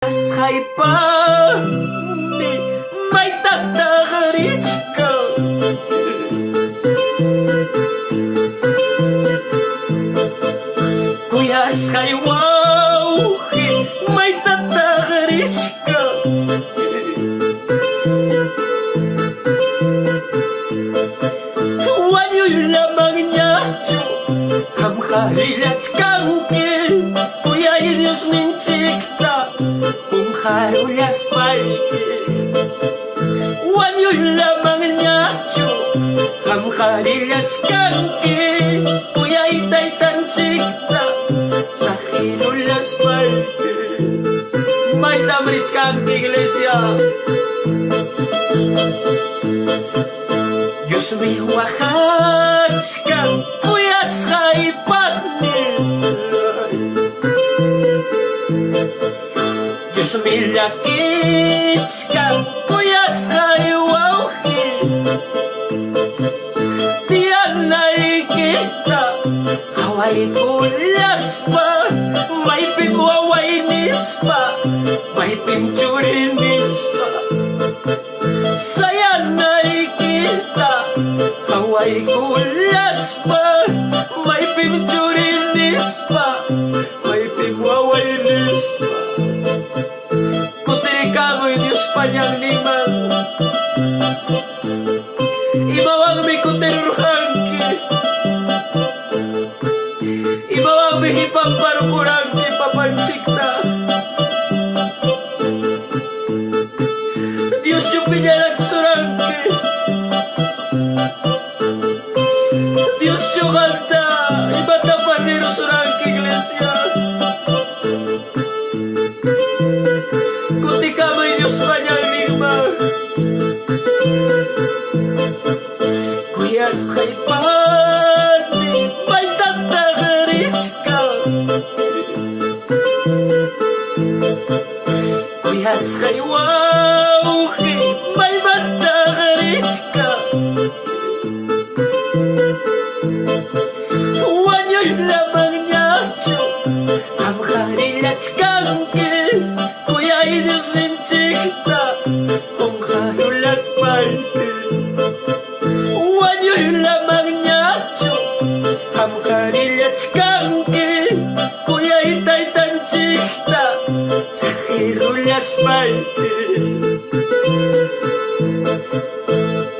Haypani may tatagaritsika Kuyas haywaw may tatagaritsika Wanyoy lamang niya Hamharilat kangkin Kuya ilyos nincikta Harulas palki Wanyoy lamang niya Hamharilat kangkin Kuya itay tancikta Sa hirulas palki May tamrits kangkin iglesia Diyos may wahat kang Kuyas haypanin Diyos may lakit kang Kuyas haywawin Diyan nakikita Kaway kulas pa May pimwawainis pa May pimchurinis pa Saya nakikita Kaway kulas pa May pimchurinis pa May pimwawainis pa Kutiri kamoy Diyos panyang limang Ibawang may kutiruhangki Ibawang may hipang parukurangki Papansikta Diyos yung pinyalag surangki Diyos yung kanta Iba't ang paniro surangki iglesia Kuti kamoy Diyos panyang limang Kuyas haypani may tatagaritsika Kuyas haywawhi may matagaritska Wanyoy lamang niya Ang harilat kangkin Kuya inyos nincikta Kung harulas palki Wanyoy lamang niya Ang harilat kangkin Kuya itay tancikta Sa hirulas palki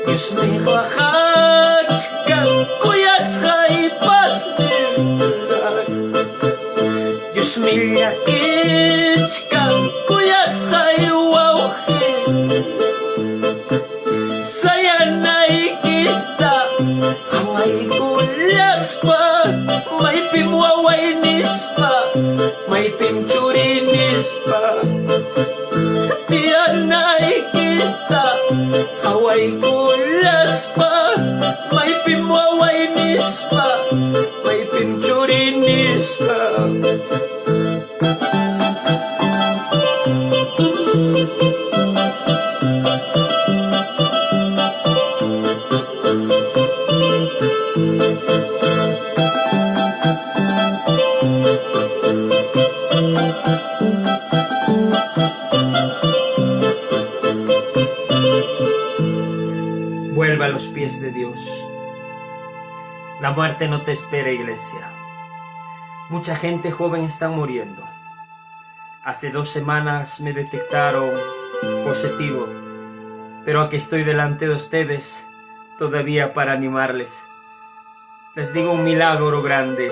Diyos may wahat kang Kuyas haypanin Diyos may lakit kang Kuyas haywawin Saya nakikita Kaway kulas pa May pimwawainis pa May pimchurinis pa Diyan nakikita Kaway kulas pa May pimwawainis pa May pimchurinis pa Vuelva a los pies de Dios. La muerte no te espera, iglesia. Mucha gente joven está muriendo. Hace 2 semanas me detectaron positivo, pero aquí estoy delante de ustedes todavía para animarles. Les digo un milagro grande.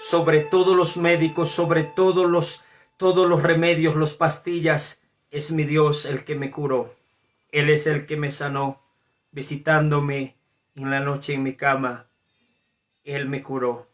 Sobre todos los médicos, sobre todos los remedios, las pastillas, es mi Dios el que me curó. Él es el que me sanó. Visitándome en la noche en mi cama, Él me curó.